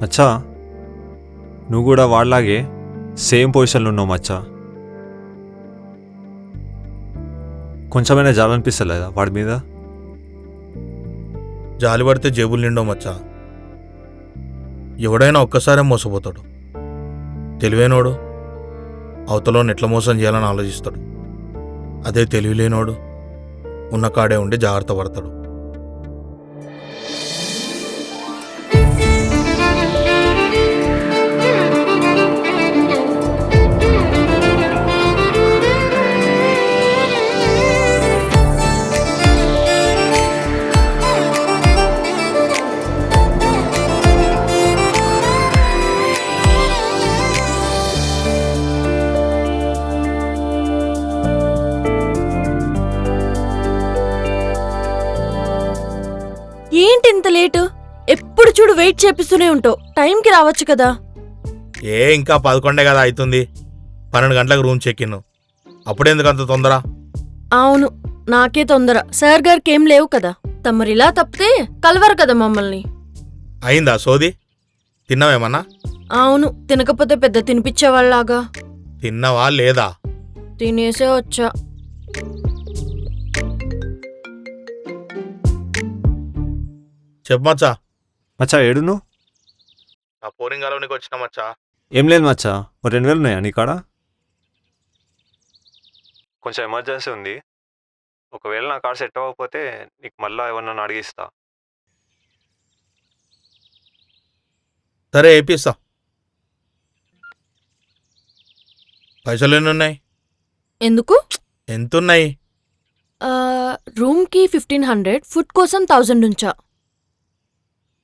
మచ్చా నువ్వు కూడా వాడిలాగే సేమ్ పొజిషన్లో ఉన్నావు మచ్చా. కొంచెమైనా జాలనిపిస్తలేదా వాడి మీద? జాలి పడితే జేబులు నిండో మచ్చా. ఎవడైనా ఒక్కసారే మోసపోతాడు. తెలివైనోడు అవతలోని ఎట్లా మోసం చేయాలని ఆలోచిస్తాడు. అదే తెలివిలేనోడు ఉన్న కాడే ఉండి జాగ్రత్త పడతాడు. ఏంటి ఇంత లేటు? ఎప్పుడు చూడు వెయిట్ చేపిస్తూనే ఉంటావు. టైంకి రావచ్చు కదా. ఇంకా 11 కదా అవుతుంది. 12 గంటలకు రూమ్ చెక్ ఇన్. అప్పుడెందుకు అంత తొందర? అవును, నాకే తొందర. సార్ గారికి ఏం లేవు కదా. తమరిలా తప్పితే కలవరు కదా మమ్మల్ని. అయిందా సోది? తిన్నావేమన్నా? అవును, తినకపోతే పెద్ద తినిపించేవాళ్ళలాగా. తిన్నావా లేదా? తినేసే వచ్చా. చెప్పు మచ్చా. మచ్చా ఏడు నువ్వు? నా పోరింగ్ అలవనికి వచ్చిన మచ్చా. ఏం లేదు మచ్చా, ఓ 2000 ఉన్నాయా నీ కాడ? కొంచెం ఎమర్జెన్సీ ఉంది. ఒకవేళ నా కాడ సెట్ అవ్వకపోతే నీకు మళ్ళీ ఏమన్నా అడిగిస్తా. సరే వేపిస్తా. పైసలు ఎన్ని ఉన్నాయి? ఎందుకు? ఎంతున్నాయి? రూమ్కి 1500, ఫుడ్ కోసం 1000 నుంచా.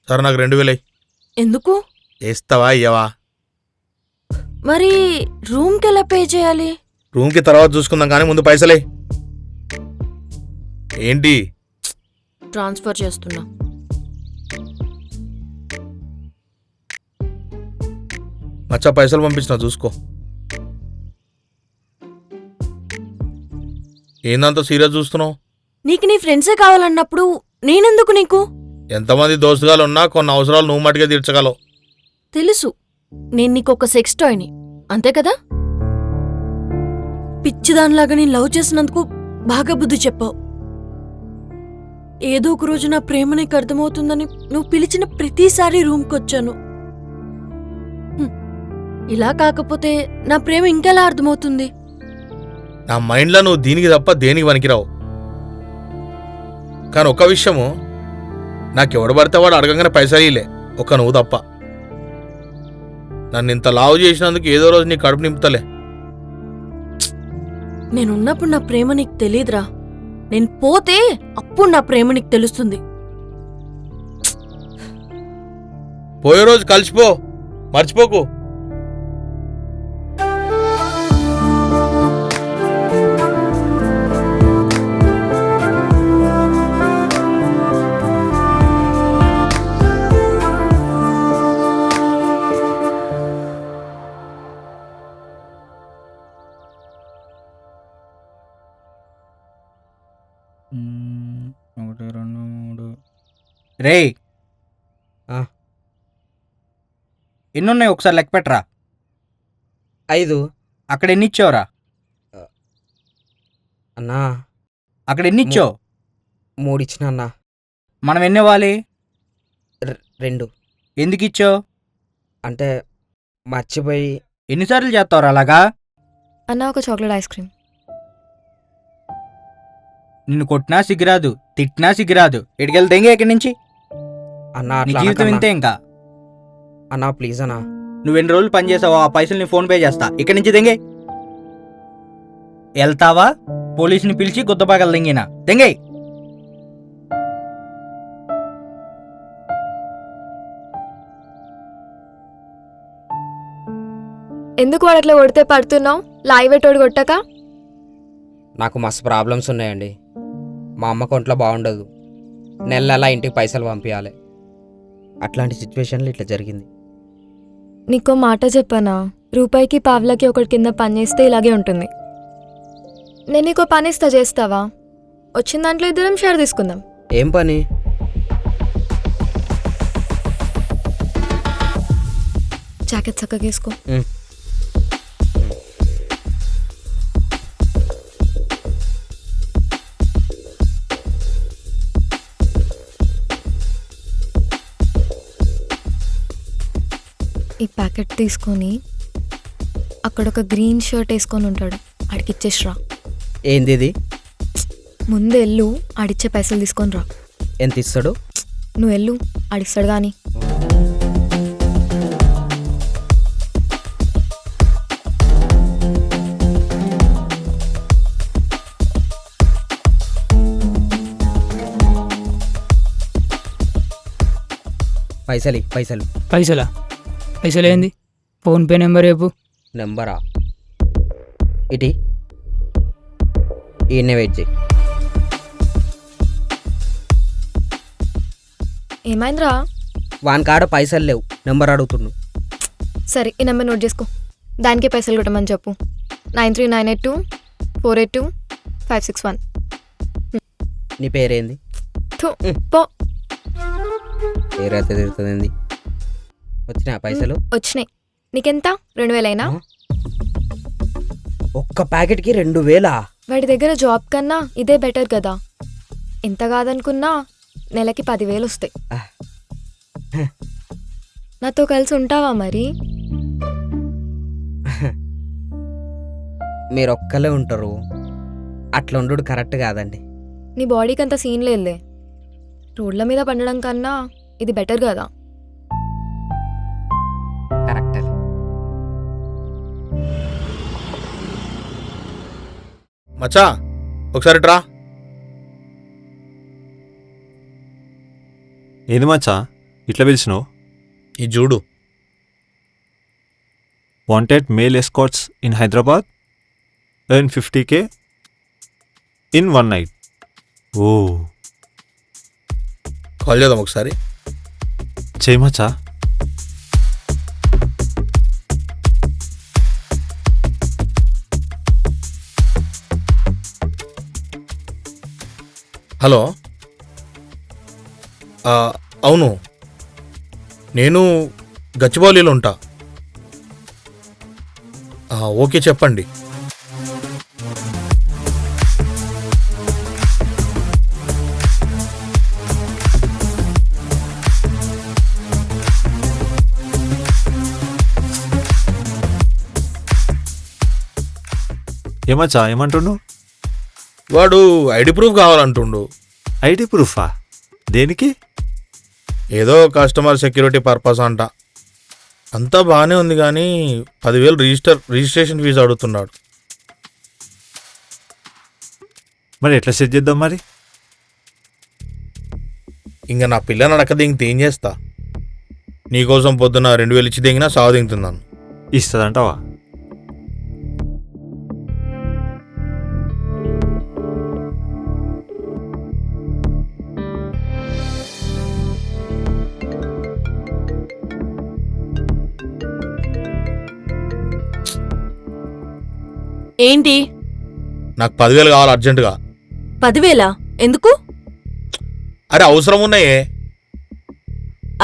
సరే నాకు 2000 ఎందుకు? వేస్తావా ఇయ్యవా? మరి రూమ్కి ఎలా పే చేయాలి? రూమ్కి తర్వాత చూసుకుందాం కానీ ముందు పైసలే. ఏంటి? ట్రాన్స్ఫర్ చేస్తున్నా. మచ్చా పైసలు పంపించిన చూసుకో. ఏందంత సీరియస్ చూస్తున్నావు? నీకు నీ ఫ్రెండ్సే కావాలన్నప్పుడు నేనెందుకు నీకు? ఎంతమంది దోస్తుగాలు ఉన్నా కొన్ని అవసరాలు నువ్వు మటుకే తీర్చగలవు. తెలుసు, నేను నీకొక సెక్స్ టాయ్ని, అంతే కదా? పిచ్చిదానిలాగా నేను లవ్ చేసినందుకు బాగా బుద్ధి చెప్పావు. ఏదో ఒక రోజు నా ప్రేమ నీకు అర్థమవుతుందని నువ్వు పిలిచిన ప్రతిసారి రూమ్కొచ్చాను. ఇలా కాకపోతే నా ప్రేమ ఇంకెలా అర్థమవుతుంది? నా మైండ్లో నువ్వు దీనికి తప్ప దేనికి పనికిరావు. కానీ ఒక్క విషయము, నాకెవడు పడితే వాడు అడగంగానే పైసలు ఇలే, ఒక్క నువ్వు తప్ప. నన్ను ఇంత లావు చేసినందుకు ఏదో రోజు నీ కడుపు నింపుతలే. నేనున్నప్పుడు నా ప్రేమ నీకు తెలీదురా. నేను పోతే అప్పుడు నా ప్రేమ నీకు తెలుస్తుంది. పోయే రోజు కలిసిపో, మర్చిపోకు. రే ఎన్నున్నాయి ఒకసారి లెక్క పెట్టరా. 5. అక్కడ ఎన్ని ఇచ్చావురా? అన్నా అక్కడ ఎన్ని ఇచ్చావు? 3 ఇచ్చిన అన్నా. మనం ఎన్ని ఇవ్వాలి? 2. ఎందుకు ఇచ్చావు? అంటే మర్చిపోయి. ఎన్నిసార్లు చేస్తావురా అలాగా? అన్న ఒక చాక్లెట్ ఐస్ క్రీమ్. నిన్ను కొట్టినా సిగ్గురాదు, తిట్టినా సిగ్గురాదు. ఎటుకెళ్ళి దెంగే ఇక్కడి నుంచి. అన్నా నీ అట్లా జీవితం అనకన్నా. ఇంతే ఇంకా. అన్నా ప్లీజ్ అన్నా. నువ్వు ఎన్ని రోజులు పని చేసావో ఆ పైసలు నీ ఫోన్ పే చేస్తా. ఇక్కడి నుంచి దెంగే. వెళ్తావా? పోలీసుని పిలిచి గుద్దపాగలు దెంగినా దెంగే. ఎందుకు వాడు అట్లా కొడితే పడుతున్నావు? లాయి పెట్టోడు కొట్టక. నాకు మస్తు ప్రాబ్లమ్స్ ఉన్నాయండి. మా అమ్మకు ఒంట్లో బాగుండదు. నెల నెల ఇంటికి పైసలు పంపించాలి. అట్లాంటి సిచ్యువేషన్లో ఇట్లా జరిగింది. నీకో మాట చెప్పనా, రూపాయికి పావులకి ఒకటి కింద పని చేస్తే ఇలాగే ఉంటుంది. నేను నీకో పని ఇస్తా, చేస్తావా? వచ్చిన దాంట్లో ఇద్దరం షేర్ తీసుకుందాం. ఏం పని? జాకెట్ చక్కగా వేసుకో. ఈ ప్యాకెట్ తీసుకొని అక్కడ ఒక గ్రీన్ షర్ట్ వేసుకొని ఉంటాడు, ఆడికి ఇచ్చేసిరా. ఏంది ఇది? ముందు వెళ్ళు, ఆడిచ్చే పైసలు తీసుకొని రా. ఎంత ఇస్తాడు? నువ్వు వెళ్ళు, ఆడిస్తాడు కానీ. పైసలు పైసలు పైసలు ఏంది? ఫోన్పే నెంబర్ రేపు. నెంబరా? ఇటీ ఈయన్నే వెయిట్ చేయి. ఏమైందిరా? వాని కాడ పైసలు లేవు, నెంబర్ అడుగుతుండు. సరే, ఈ నెంబర్ నోట్ చేసుకో, దానికే పైసలు కొట్టమని చెప్పు. 939825625661. నీ పేరేంది? పో. పేరైతే తిరుగుతుంది. వచ్చినా పైసలు? వచ్చినాయి. నీకెంత? 2000 అయినా? ఒక్క ప్యాకెట్కి 2000? వాడి దగ్గర జాబ్ కన్నా ఇదే బెటర్ కదా. ఎంత కాదనుకున్నా నెలకి 10,000 వస్తాయి. నాతో కలిసి ఉంటావా మరి? మీరు ఒక్కలే ఉంటారు, అట్లా ఉండు కరెక్ట్ కాదండి. నీ బాడీకి అంత సీన్ లేదులే. రోడ్ల మీద పండడం కన్నా ఇది బెటర్ కదా. కరెక్ట్. మచ్చా ఒకసారి ట్రా. ఏంది మచ్చా ఇట్లా పిలిచినావు? ఈ చూడు. Wanted male escorts in Hyderabad, earn 50K in 1 night. ఓ, కాల్ చేద్దాం ఒకసారి. చేయి మచ్చా. హలో, అవును, నేను గచ్చిబౌలిలో ఉంటా. ఓకే చెప్పండి. ఏమచ్చా ఏమంటుండు? వాడు ఐడి ప్రూఫ్ కావాలంటుండు. ఐడి ప్రూఫా? దేనికి? ఏదో కస్టమర్ సెక్యూరిటీ పర్పస్ అంట. అంతా బాగానే ఉంది కానీ 10,000 రిజిస్ట్రేషన్ ఫీజు అడుగుతున్నాడు. మరి ఎట్లా సెట్ చేద్దాం మరి? ఇంకా నా పిల్లని అడక దింగితే ఏం చేస్తా? నీకోసం పొద్దున 2,000 ఇచ్చి దిగినా సాగు దింగుతున్నాను. ఇస్తుందంటావా? ఏంటి? నాకు 10,000 కావాలి అర్జెంటుగా. 10,000? ఎందుకు? అరే అవసరం ఉన్నాయే.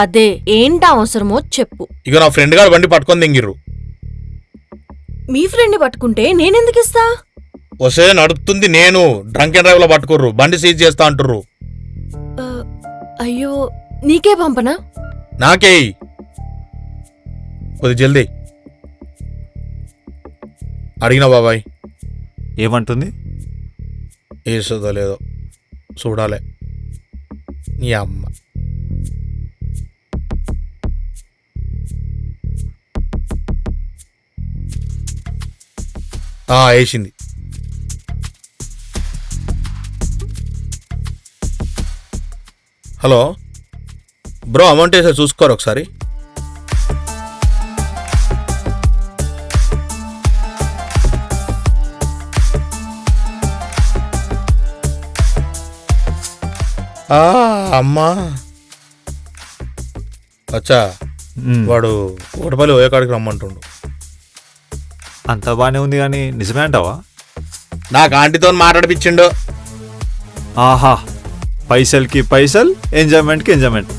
అదే ఏంటా అవసరమో చెప్పు. ఇక నా ఫ్రెండ్ గారు బండి పట్టుకొని దింగిర్రు. మీ ఫ్రెండ్ని పట్టుకుంటే నేనెందుకు ఇస్తా? వసే నడుపుతుంది నేను. డ్రంక్ అండ్ డ్రైవ్ లో పట్టుకుర్రు, బండి సీజ్ చేస్తా అంటుర్రు. అయ్యో, నీకే పంపనా? నాకే కొద్ది జల్దీ. అడిగినా బాబాయ్. ఏమంటుంది? వేస్తుందో లేదో చూడాలి. నీ అమ్మ. వేసింది. హలో బ్రో, అమౌంట్ వేసా చూసుకోరు ఒకసారి. అమ్మా వచ్చా. వాడు ఓటపల్లి ఓయకాడికి రమ్మంటుండు. అంత బాగానే ఉంది కానీ నిజమే అంటావా? నాకు ఆంటీతో మాట్లాడిపించిండు. ఆహా, పైసల్కి పైసల్, ఎంజాయ్మెంట్కి ఎంజాయ్మెంట్.